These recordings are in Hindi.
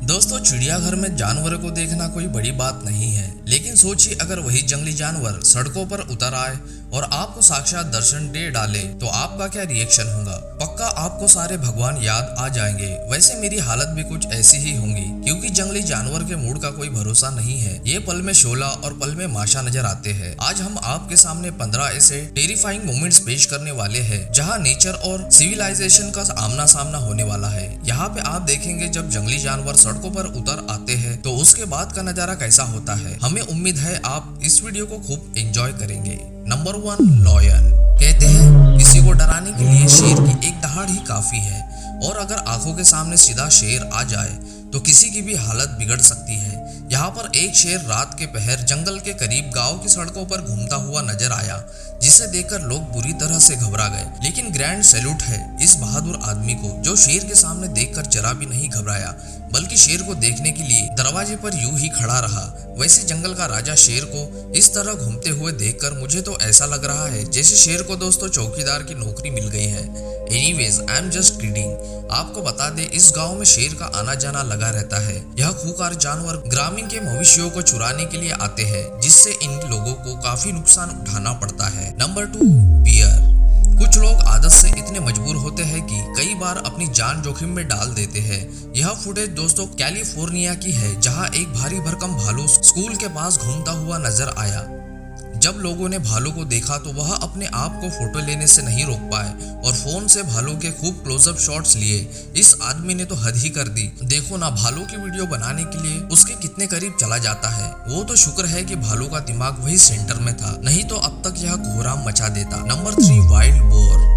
दोस्तों, चिड़ियाघर में जानवरों को देखना कोई बड़ी बात नहीं है, लेकिन सोचिए अगर वही जंगली जानवर सड़कों पर उतर आए और आपको साक्षात दर्शन दे डाले तो आपका क्या रिएक्शन होगा। पक्का आपको सारे भगवान याद आ जाएंगे। वैसे मेरी हालत भी कुछ ऐसी ही होंगी, क्योंकि जंगली जानवर के मूड का कोई भरोसा नहीं है। ये पल में शोला और पल में माशा नजर आते हैं। आज हम आपके सामने 15 ऐसे टेरिफाइंग मोमेंट्स पेश करने वाले हैं जहाँ नेचर और सिविलाइजेशन का आमना सामना होने वाला है। यहाँ पे आप देखेंगे जब जंगली जानवर सड़कों पर उतर आते हैं तो उसके बाद का नजारा कैसा होता है। हमें उम्मीद है आप इस वीडियो को खूब एंजॉय करेंगे। Number 1, lion. कहते हैं किसी को डराने के लिए शेर की एक दहाड़ ही काफी है, और अगर आंखों के सामने सीधा शेर आ जाए तो किसी की भी हालत बिगड़ सकती है। यहाँ पर एक शेर रात के पहर जंगल के करीब गांव की सड़कों पर घूमता हुआ नजर आया, जिसे देखकर लोग बुरी तरह से घबरा गए। लेकिन ग्रैंड सैल्यूट है इस बहादुर आदमी को जो शेर के सामने देखकर जरा भी नहीं घबराया, बल्कि शेर को देखने के लिए दरवाजे पर यूं ही खड़ा रहा। वैसे जंगल का राजा शेर को इस तरह घूमते हुए देखकर मुझे तो ऐसा लग रहा है जैसे शेर को दोस्तों चौकीदार की नौकरी मिल गई है। Anyways, I am just kidding. आपको बता दें इस गांव में शेर का आना जाना लगा रहता है। यह खूंखार जानवर ग्रामीण के मवेशियों को चुराने के लिए आते हैं, जिससे इन लोगों को काफी नुकसान उठाना पड़ता है। Number 2, beer. कुछ लोग आदत से इतने मजबूर होते हैं कि कई बार अपनी जान जोखिम में डाल देते हैं। यह फुटेज दोस्तों कैलिफोर्निया की है, जहां एक भारी भरकम भालू स्कूल के पास घूमता हुआ नजर आया। जब लोगों ने भालू को देखा तो वह अपने आप को फोटो लेने से नहीं रोक पाए और फोन से भालू के खूब क्लोजअप शॉट्स लिए। इस आदमी ने तो हद ही कर दी। देखो ना, भालू की वीडियो बनाने के लिए उसके कितने करीब चला जाता है। वो तो शुक्र है कि भालू का दिमाग वही सेंटर में था, नहीं तो अब तक यह कोहराम मचा देता। Number 3, wild boar.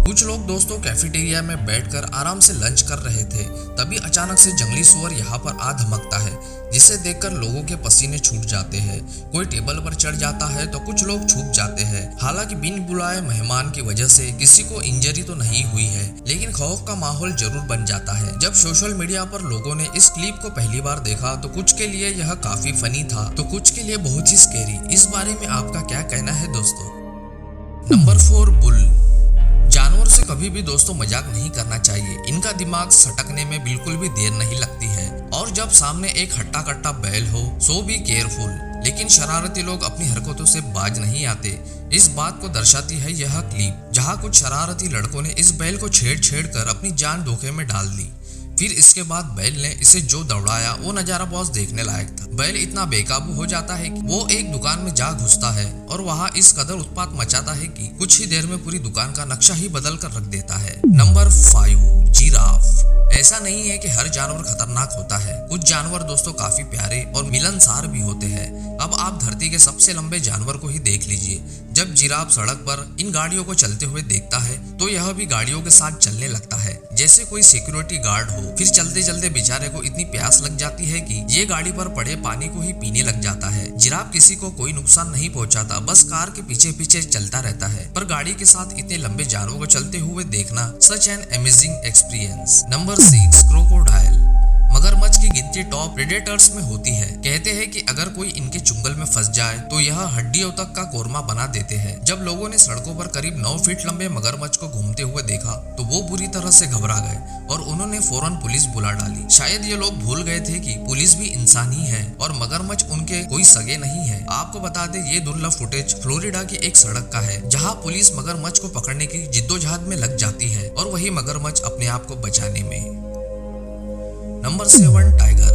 कुछ लोग दोस्तों कैफेटेरिया में बैठकर आराम से लंच कर रहे थे, तभी अचानक से जंगली सुअर यहाँ पर आ धमकता है, जिसे देखकर लोगों के पसीने छूट जाते हैं। कोई टेबल पर चढ़ जाता है तो कुछ लोग छुप जाते हैं। हालांकि बिन बुलाए मेहमान की वजह से किसी को इंजरी तो नहीं हुई है, लेकिन खौफ का माहौल जरूर बन जाता है। जब सोशल मीडिया पर लोगों ने इस क्लिप को पहली बार देखा तो कुछ के लिए यह काफी फनी था, तो कुछ के लिए बहुत ही स्कैरी। इस बारे में आपका क्या कहना है दोस्तों। Number 4, bull. जानवर से कभी भी दोस्तों मजाक नहीं करना चाहिए। इनका दिमाग सटकने में बिल्कुल भी देर नहीं लगती है, और जब सामने एक हट्टा कट्टा बैल हो सो बी केयरफुल। लेकिन शरारती लोग अपनी हरकतों से बाज नहीं आते। इस बात को दर्शाती है यह क्लिप, जहां कुछ शरारती लड़कों ने इस बैल को छेड़ कर अपनी जान धोखे में डाल दी। फिर इसके बाद बैल ने इसे जो दौड़ाया वो नजारा बहुत देखने लायक था। बैल इतना बेकाबू हो जाता है कि वो एक दुकान में जा घुसता है और वहां इस कदर उत्पात मचाता है कि कुछ ही देर में पूरी दुकान का नक्शा ही बदल कर रख देता है। Number 5, giraffe. ऐसा नहीं है कि हर जानवर खतरनाक होता है। कुछ जानवर दोस्तों काफी प्यारे और मिलनसार भी होते हैं। अब आप धरती के सबसे लंबे जानवर को ही देख लीजिए। जब जिराफ सड़क पर इन गाड़ियों को चलते हुए देखता है तो यह भी गाड़ियों के साथ चलने लगता है जैसे कोई सिक्योरिटी गार्ड हो। फिर चलते चलते बेचारे को इतनी प्यास लग जाती है कि ये गाड़ी पर पड़े पानी को ही पीने लग जाता है। जिराफ किसी को कोई नुकसान नहीं पहुंचाता, बस कार के पीछे पीछे चलता रहता है। पर गाड़ी के साथ इतने लंबे जानवरों को चलते हुए देखना such an amazing experience. Number 6, crocodile. मगरमच्छ की गिनती टॉप प्रेडेटर्स में होती है। कहते हैं कि अगर कोई इनके चुंगल में फंस जाए तो यह हड्डियों तक का कोरमा बना देते हैं। जब लोगों ने सड़कों पर करीब 9 फीट लंबे मगरमच्छ को घूमते हुए देखा तो वो बुरी तरह से घबरा गए और उन्होंने फौरन पुलिस बुला डाली। शायद ये लोग भूल गए थे कि पुलिस भी इंसान ही है और मगरमच्छ उनके कोई सगे नहीं है। आपको बता दें ये दुर्लभ फुटेज फ्लोरिडा की एक सड़क का है, जहाँ पुलिस मगरमच्छ को पकड़ने की जिद्दोजहद में लग जाती है और वही मगरमच्छ अपने आप को बचाने में। Number 7, tiger.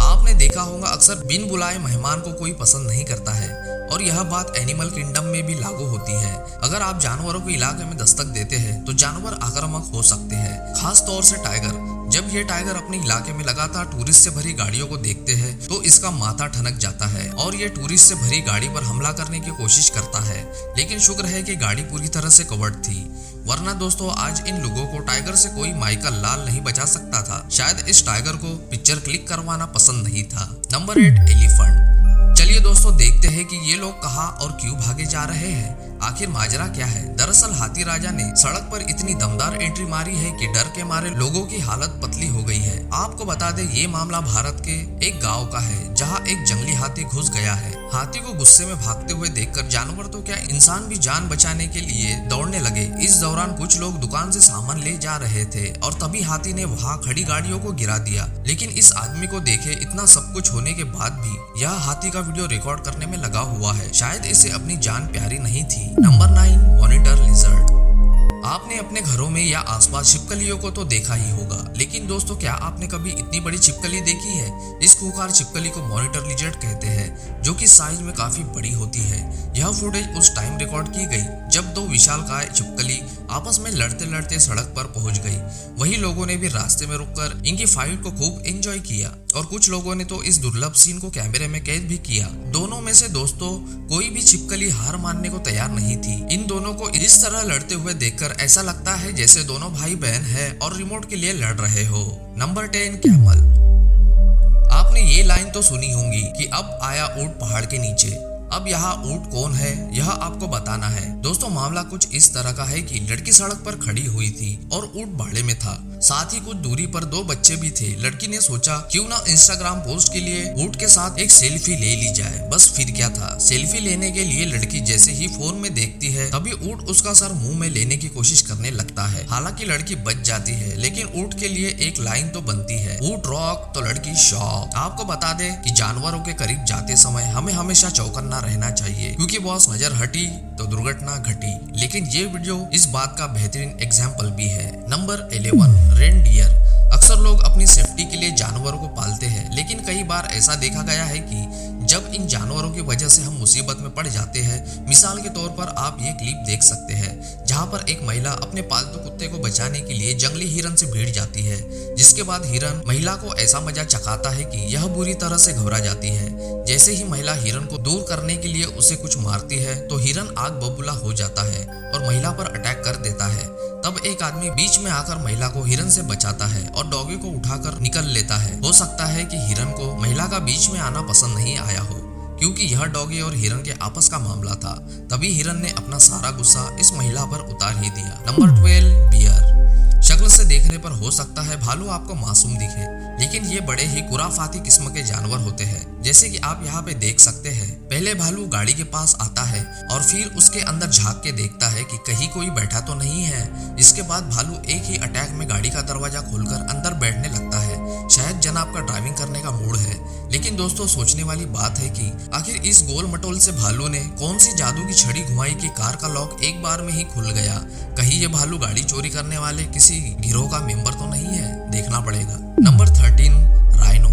आपने देखा होगा अक्सर बिन बुलाए मेहमान को कोई पसंद नहीं करता है, और यह बात एनिमल किंगडम में भी लागू होती है। अगर आप जानवरों को इलाके में दस्तक देते हैं तो जानवर आक्रामक हो सकते हैं, खास तौर से टाइगर। जब ये टाइगर अपने इलाके में लगातार टूरिस्ट से भरी गाड़ियों को देखते हैं तो इसका माथा ठनक जाता है और ये टूरिस्ट से भरी गाड़ी पर हमला करने की कोशिश करता है। लेकिन शुक्र है कि गाड़ी पूरी तरह से कवर्ड थी, वरना दोस्तों आज इन लोगों को टाइगर से कोई माइकल लाल नहीं बचा सकता था। शायद इस टाइगर को पिक्चर क्लिक करवाना पसंद नहीं था। Number 8, elephant. चलिए दोस्तों देखते हैं कि ये लोग कहाँ और क्यों भागे जा रहे हैं। आखिर माजरा क्या है? दरअसल हाथी राजा ने सड़क पर इतनी दमदार एंट्री मारी है कि डर के मारे लोगों की हालत पतली हो गई है। आपको बता दें ये मामला भारत के एक गांव का है जहां एक जंगली हाथी घुस गया है। हाथी को गुस्से में भागते हुए देखकर जानवर तो क्या इंसान भी जान बचाने के लिए दौड़ने लगे। इस दौरान कुछ लोग दुकान से सामान ले जा रहे थे और तभी हाथी ने वहां खड़ी गाड़ियों को गिरा दिया। लेकिन इस आदमी को देखे इतना सब कुछ होने के बाद भी यह हाथी का वीडियो रिकॉर्ड करने में लगा हुआ है। शायद इसे अपनी जान प्यारी नहीं थी। Number 9, monitor lizard. आपने अपने घरों में या आसपास छिपकलियों को तो देखा ही होगा, लेकिन दोस्तों क्या आपने कभी इतनी बड़ी छिपकली देखी है? इस खूंखार छिपकली को मॉनिटर लिजर्ड कहते हैं, जो कि साइज में काफी बड़ी होती है। यह फुटेज उस टाइम रिकॉर्ड की गई जब दो विशालकाय छिपकली आपस में लड़ते लड़ते सड़क पर पहुंच गई। वही लोगों ने भी रास्ते में रुककर इनकी फाइट को खूब एंजॉय किया और कुछ लोगों ने तो इस दुर्लभ सीन को कैमरे में कैद भी किया। दोनों में से दोस्तों कोई भी छिपकली हार मानने को तैयार नहीं थी। इन दोनों को इस तरह लड़ते हुए देखकर ऐसा लगता है जैसे दोनों भाई बहन है और रिमोट के लिए लड़ रहे हो। Number 10, camel. आपने ये लाइन तो सुनी होंगी कि अब आया ऊंट पहाड़ के नीचे। अब यहाँ ऊंट कौन है यह आपको बताना है। दोस्तों मामला कुछ इस तरह का है कि लड़की सड़क पर खड़ी हुई थी और ऊंट भाड़े में था। साथ ही कुछ दूरी पर दो बच्चे भी थे। लड़की ने सोचा क्यों ना इंस्टाग्राम पोस्ट के लिए ऊंट के साथ एक सेल्फी ले ली जाए। बस फिर क्या था, सेल्फी लेने के लिए लड़की जैसे ही फोन में देखती है तभी ऊंट उसका सर मुंह में लेने की कोशिश करने लगता है। हालांकि लड़की बच जाती है, लेकिन ऊंट के लिए एक लाइन तो बनती है, ऊंट रॉक तो लड़की शॉक। आपको बता दें कि जानवरों के करीब जाते समय हमें हमेशा चौकन्ना रहना चाहिए, क्योंकि बॉस नजर हटी तो दुर्घटना घटी। लेकिन ये वीडियो इस बात का बेहतरीन एग्जाम्पल भी है। Number 11, reindeer. अक्सर लोग अपनी सेफ्टी के लिए जानवरों को पालते हैं, लेकिन कई बार ऐसा देखा गया है कि जब इन जानवरों की वजह से हम मुसीबत में पड़ जाते हैं। मिसाल के तौर पर आप ये क्लिप देख सकते हैं जहां पर एक महिला अपने पालतू कुत्ते को बचाने के लिए जंगली हिरन से भिड़ जाती है, जिसके बाद हिरन महिला को ऐसा मजा चखाता है कि यह बुरी तरह से घबरा जाती है। जैसे ही महिला हिरन को दूर करने के लिए उसे कुछ मारती है तो हिरन आग बबूला हो जाता है और महिला पर अटैक कर देता है। तब एक आदमी बीच में आकर महिला को हिरन से बचाता है और डॉगी को उठाकर निकल लेता है। हो सकता है कि हिरन को महिला का बीच में आना पसंद नहीं आया हो, क्योंकि यह डॉगी और हिरन के आपस का मामला था। तभी हिरन ने अपना सारा गुस्सा इस महिला पर उतार ही दिया। Number 12, beer. शक्ल से देखने पर हो सकता है भालू आपको मासूम दिखे, लेकिन ये बड़े ही खुराफाती किस्म के जानवर होते हैं। जैसे कि आप यहाँ पे देख सकते हैं, पहले भालू गाड़ी के पास आता है और फिर उसके अंदर झांक के देखता है कि कहीं कोई बैठा तो नहीं है। इसके बाद भालू एक ही अटैक में गाड़ी का दरवाजा खोलकर अंदर बैठने लगता है। शायद जनाब का ड्राइविंग करने का मूड है। लेकिन दोस्तों सोचने वाली बात है कि आखिर इस गोल मटोल से भालू ने कौन सी जादू की छड़ी घुमाई कि कार का लॉक एक बार में ही खुल गया। कहीं ये भालू गाड़ी चोरी करने वाले किसी गिरोह का मेंबर तो नहीं है? देखना पड़ेगा। Number 13, rhino.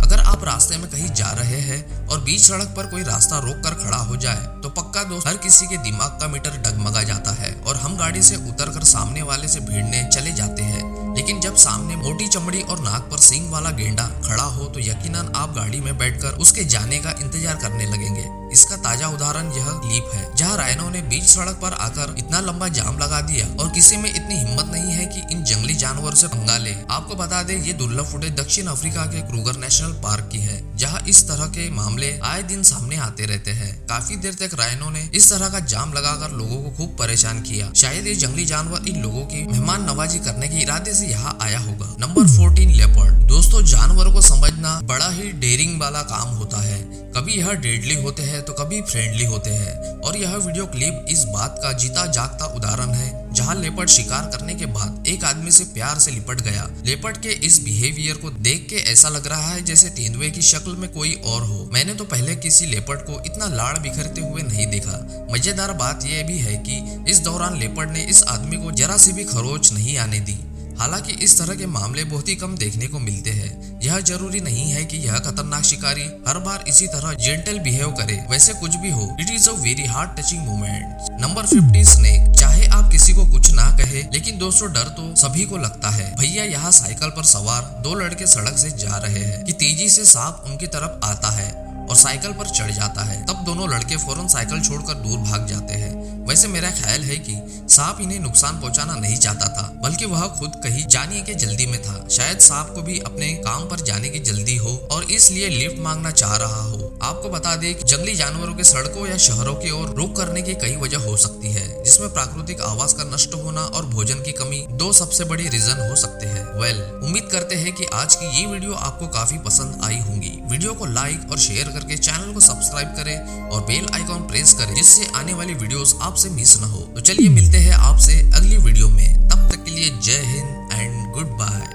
अगर आप रास्ते में कहीं जा रहे हैं और बीच सड़क पर कोई रास्ता रोक कर खड़ा हो जाए तो पक्का दोस्त हर किसी के दिमाग का मीटर डगमगा जाता है और हम गाड़ी से उतरकर सामने वाले से भिड़ने चले जाते हैं। लेकिन जब सामने मोटी चमड़ी और नाक पर सींग वाला गेंडा खड़ा हो तो यकीनन आप गाड़ी में बैठकर उसके जाने का इंतजार करने लगेंगे। इसका ताजा उदाहरण यह क्लिप है जहां राइनो ने बीच सड़क पर आकर इतना लंबा जाम लगा दिया और किसी में इतनी हिम्मत नहीं है कि इन जंगली जानवरों से पंगा ले। आपको बता दें ये दुर्लभ फुटेज दक्षिण अफ्रीका के क्रूगर नेशनल पार्क की है, जहां इस तरह के मामले आए दिन सामने आते रहते हैं। काफी देर तक राइनो ने इस तरह का जाम लगाकर लोगों को खूब परेशान किया। शायद ये जंगली जानवर इन लोगों की मेहमान नवाजी करने के इरादे से यहाँ आया होगा। Number 14, leopard. दोस्तों जानवरों को समझना बड़ा ही डेयरिंग वाला काम होता है। कभी यह डेडली होते हैं तो कभी फ्रेंडली होते हैं और यह वीडियो क्लिप इस बात का जीता जागता उदाहरण है जहां लेपर्ड शिकार करने के बाद एक आदमी से प्यार से लिपट गया। लेपर्ड के इस बिहेवियर को देख के ऐसा लग रहा है जैसे तेंदुए की शक्ल में कोई और हो। मैंने तो पहले किसी लेपर्ड को इतना लाड़ बिखरते हुए नहीं देखा। मजेदार बात यह भी है कि इस दौरान लेपर्ड ने इस आदमी को जरा सी भी खरोच नहीं आने दी। हालांकि इस तरह के मामले बहुत ही कम देखने को मिलते हैं। यह जरूरी नहीं है कि यह खतरनाक शिकारी हर बार इसी तरह जेंटल बिहेव करे। वैसे कुछ भी हो, it is a very heart touching moment. Number 50, snake. चाहे आप किसी को कुछ ना कहे, लेकिन दोस्तों डर तो सभी को लगता है। भैया यहाँ साइकिल पर सवार दो लड़के सड़क से जा रहे हैं कि तेजी से सांप उनकी तरफ आता है और साइकिल पर चढ़ जाता है। तब दोनों लड़के फौरन साइकिल छोड़कर दूर भाग जाते हैं। वैसे मेरा ख्याल है कि सांप इन्हें नुकसान पहुंचाना नहीं चाहता था, बल्कि वह खुद कहीं जाने की जल्दी में था। शायद सांप को भी अपने काम पर जाने की जल्दी हो और इसलिए लिफ्ट मांगना चाह रहा हो। आपको बता दें कि जंगली जानवरों के सड़कों या शहरों की ओर रुख करने की कई वजह हो सकती है, जिसमें प्राकृतिक आवास का नष्ट होना और भोजन की कमी दो सबसे बड़ी रीजन हो सकते हैं। उम्मीद करते हैं कि आज की ये वीडियो आपको काफी पसंद आई होंगी। वीडियो को लाइक और शेयर करके चैनल को सब्सक्राइब करें और बेल आइकॉन प्रेस करें, जिससे आने वाली वीडियोस आपसे मिस न हो। तो चलिए मिलते हैं आपसे अगली वीडियो में, तब तक के लिए जय हिंद एंड गुड बाय।